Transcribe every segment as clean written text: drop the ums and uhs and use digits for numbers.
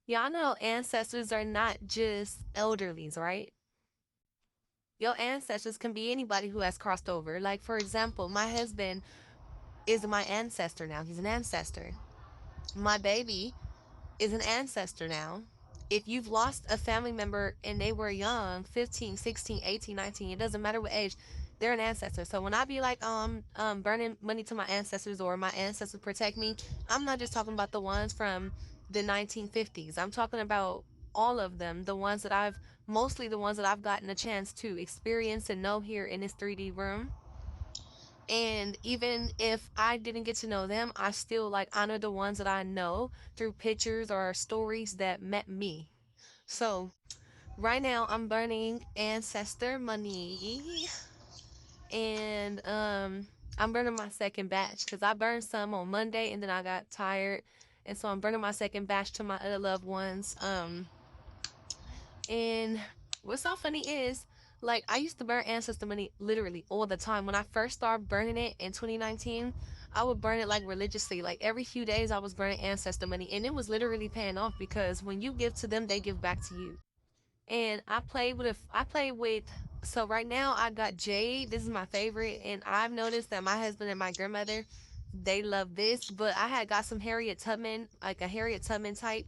Y'all know ancestors are not just elderlies, right? Your ancestors can be anybody who has crossed over. Like, for example, my husband is my ancestor now. He's an ancestor. My baby is an ancestor now. If you've lost a family member and they were young, 15, 16, 18, 19, it doesn't matter what age, they're an ancestor. So when I be like, burning money to my ancestors or my ancestors protect me, I'm not just talking about the ones from the 1950s. I'm talking about all of them, mostly the ones that I've gotten a chance to experience and know here in this 3D room. And even if I didn't get to know them, I still like honor the ones that I know through pictures or stories that met me. So right now I'm burning ancestor money, and I'm burning my second batch because I burned some on Monday and then I got tired. And so I'm burning my second batch to my other loved ones. And what's so funny is, like, I used to burn ancestor money literally all the time. When I first started burning it in 2019, I would burn it like religiously. Like every few days, I was burning ancestor money, and it was literally paying off because when you give to them, they give back to you. And I played with. So right now, I got Jade. This is my favorite, and I've noticed that my husband and my grandmother, they love this. But I had got some Harriet Tubman, like a Harriet Tubman type,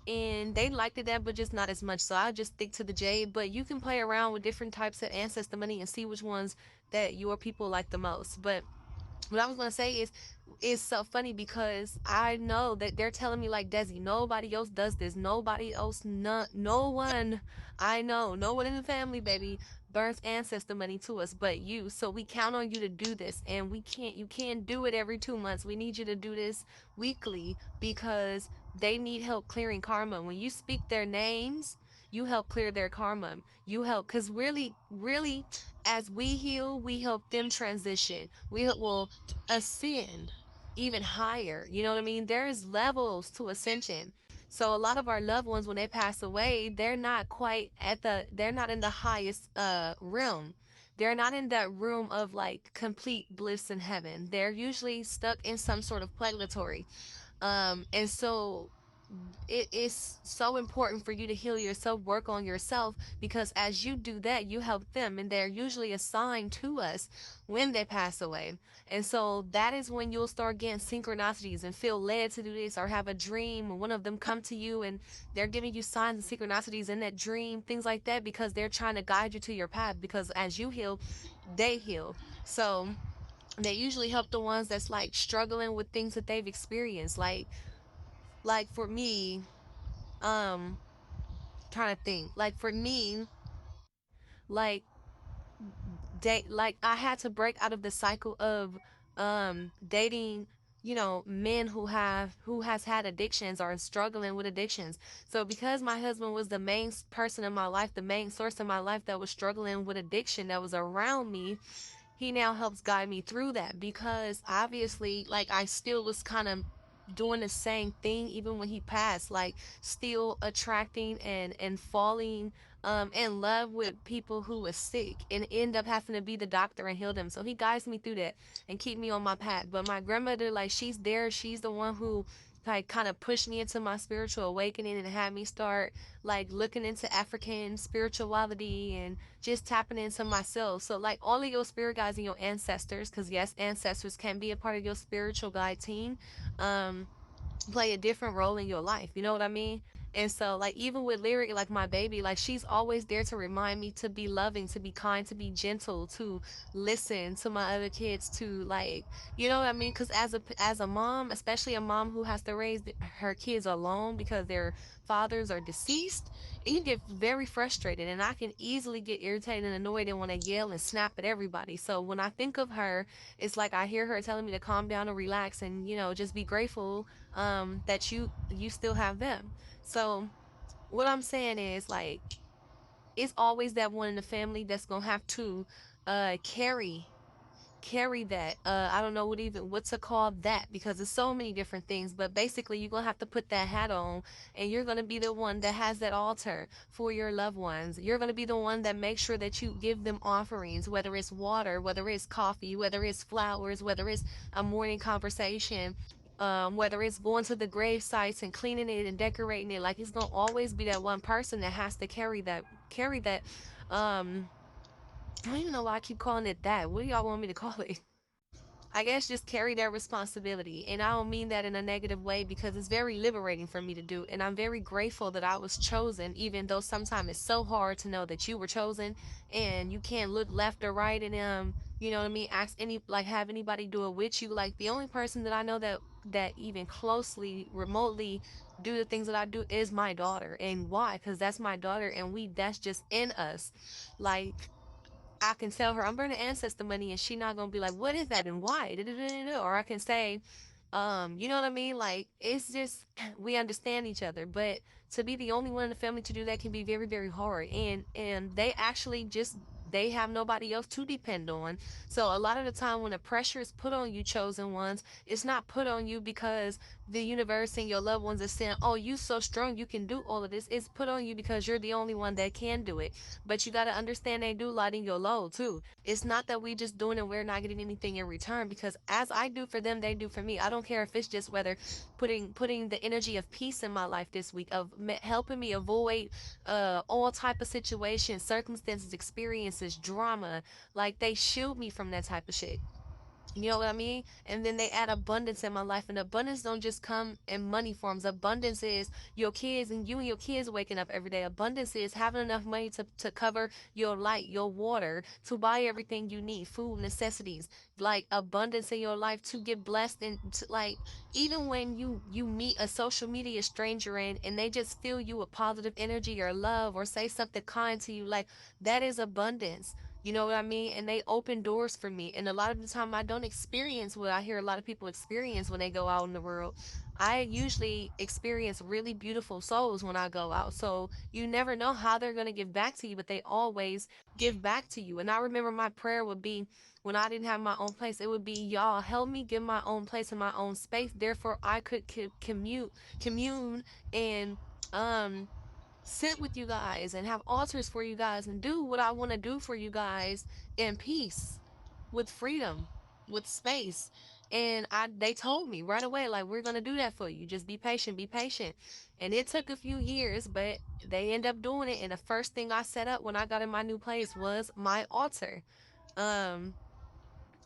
and they liked it that, but just not as much. So I just stick to the Jade. But you can play around with different types of ancestor money and see which ones that your people like the most. But what I was gonna say is, it's so funny because I know that they're telling me like, Desi, nobody else does this. Nobody else, no one I know, no one in the family, baby, burns ancestor money to us but you. So we count on you to do this, and you can't do it every 2 months. We need you to do this weekly because they need help clearing karma. When you speak their names, you help clear their karma. You help, because really, as we heal, we help them transition. Will ascend even higher. You know what I mean? There's levels to ascension. So a lot of our loved ones, when they pass away, they're not in the highest realm. They're not in that room of like complete bliss in heaven. They're usually stuck in some sort of purgatory. And so it is so important for you to heal yourself, work on yourself, because as you do that, you help them, and they're usually assigned to us when they pass away. And so that is when you'll start getting synchronicities and feel led to do this, or have a dream, and one of them come to you and they're giving you signs and synchronicities in that dream, things like that, because they're trying to guide you to your path. Because as you heal, they heal. So they usually help the ones that's like struggling with things that they've experienced. Like for me, um trying to think, like for me, like like I had to break out of the cycle of dating, men who has had addictions or is struggling with addictions. So because my husband was the main person in my life, the main source in my life that was struggling with addiction, that was around me, he now helps guide me through that. Because obviously, like, I still was kind of doing the same thing even when he passed, like still attracting and falling in love with people who was sick, and end up having to be the doctor and heal them. So he guides me through that and keep me on my path. But my grandmother, like, she's there. She's the one who like kind of pushed me into my spiritual awakening and had me start like looking into African spirituality and just tapping into myself. So like all of your spirit guides and your ancestors, because yes, ancestors can be a part of your spiritual guide team, um play a different role in your life. You know what I mean? And so, like, even with Lyric, like my baby, like, she's always there to remind me to be loving, to be kind, to be gentle, to listen to my other kids, to like, you know what I mean? Because as a mom, especially a mom who has to raise her kids alone because their fathers are deceased, you can get very frustrated, and I can easily get irritated and annoyed and want to yell and snap at everybody. So when I think of her, it's like I hear her telling me to calm down and relax, and just be grateful that you still have them. So what I'm saying is, like, it's always that one in the family that's gonna have to carry that. I don't know what to call that, because there's so many different things, but basically you're gonna have to put that hat on, and you're gonna be the one that has that altar for your loved ones. You're gonna be the one that makes sure that you give them offerings, whether it's water, whether it's coffee, whether it's flowers, whether it's a morning conversation. Whether it's going to the grave sites and cleaning it and decorating it, like it's gonna always be that one person that has to carry that. I don't even know why I keep calling it that. What do y'all want me to call it? I guess just carry that responsibility. And I don't mean that in a negative way, because it's very liberating for me to do. And I'm very grateful that I was chosen, even though sometimes it's so hard to know that you were chosen and you can't look left or right and you know what I mean, ask any like have anybody do it with you. Like the only person that I know that even closely, remotely do the things that I do is my daughter. And why? Because that's my daughter and that's just in us. Like I can tell her I'm burning ancestor money and she not gonna be like, what is that and why? Or I can say, you know what I mean? Like it's just we understand each other. But to be the only one in the family to do that can be very, very hard. And they actually just they have nobody else to depend on. So a lot of the time when the pressure is put on you chosen ones, it's not put on you because the universe and your loved ones are saying, oh, you so strong, you can do all of this. It's put on you because you're the only one that can do it. But you got to understand they do lighten your load too. It's not that we just doing and we're not getting anything in return, because as I do for them, they do for me. I don't care if it's just whether putting the energy of peace in my life this week, of helping me avoid all type of situations, circumstances, experiences, drama. Like they shield me from that type of shit. You know what I mean? And then they add abundance in my life. And abundance don't just come in money forms. Abundance is your kids and you and your kids waking up every day. Abundance is having enough money to cover your light, your water, to buy everything you need, food, necessities. Like abundance in your life to get blessed and to, like even when you meet a social media stranger and they just feel you with positive energy or love or say something kind to you, like that is abundance. You know what I mean? And they open doors for me. And a lot of the time, I don't experience what I hear a lot of people experience when they go out in the world. I usually experience really beautiful souls when I go out. So you never know how they're going to give back to you, but they always give back to you. And I remember my prayer would be when I didn't have my own place, it would be, y'all help me get my own place and my own space. Therefore, I could commune, and um sit with you guys and have altars for you guys and do what I want to do for you guys in peace, with freedom, with space. And they told me right away, like, we're gonna do that for you. Just be patient, be patient. And it took a few years, but they end up doing it. And the first thing I set up when I got in my new place was my altar. Um,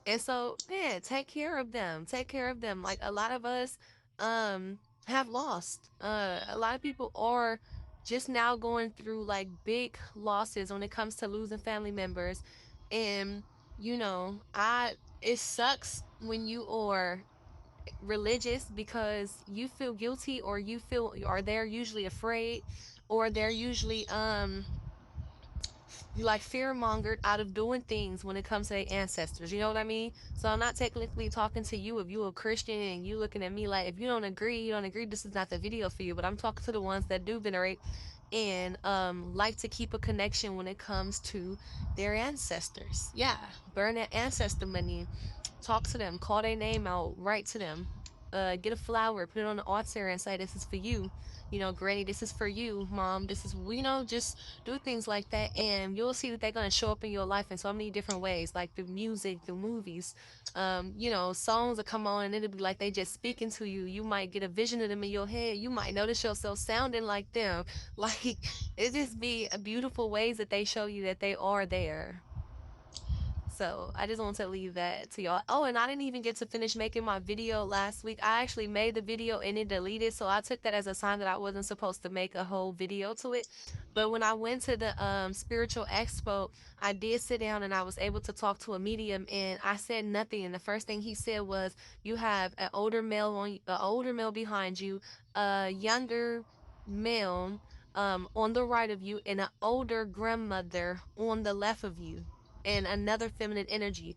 and so, man, take care of them. Take care of them. Like a lot of us have lost. A lot of people are just now going through like big losses when it comes to losing family members. And I it sucks when you are religious because you feel guilty, or you feel, or they're usually afraid, or they're usually you like fear mongered out of doing things when it comes to their ancestors. You know what I mean? So I'm not technically talking to you if you a Christian and you looking at me like, if you don't agree, you don't agree. This is not the video for you. But I'm talking to the ones that do venerate and like to keep a connection when it comes to their ancestors. Yeah, burn that ancestor money. Talk to them, call their name out, write to them, get a flower, put it on the altar and say, this is for you. Granny, this is for you. Mom, this is, just do things like that. And you'll see that they're going to show up in your life in so many different ways, like the music, the movies, songs will come on and it'll be like they just speaking to you. You might get a vision of them in your head. You might notice yourself sounding like them. Like, it just be a beautiful ways that they show you that they are there. So I just want to leave that to y'all. Oh, and I didn't even get to finish making my video last week. I actually made the video and it deleted, so I took that as a sign that I wasn't supposed to make a whole video to it. But when I went to the spiritual expo, I did sit down and I was able to talk to a medium, and I said nothing. And the first thing he said was, "You have an older male behind you, a younger male on the right of you, and an older grandmother on the left of you." And another feminine energy.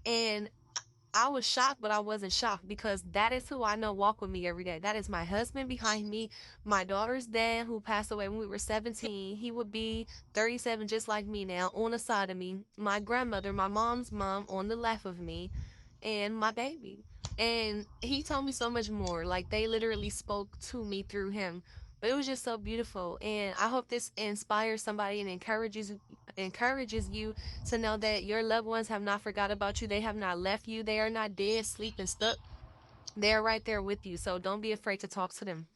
And I was shocked, but I wasn't shocked, because that is who I know walk with me every day. That is my husband behind me, my daughter's dad, who passed away when we were 17. He would be 37, just like me now, on the side of me. My grandmother, my mom's mom, on the left of me, and my baby. And he told me so much more. Like, they literally spoke to me through him. But it was just so beautiful. And I hope this inspires somebody and encourages you to know that your loved ones have not forgot about you. They have not left you. They are not dead, sleeping, stuck. They're right there with you, so don't be afraid to talk to them.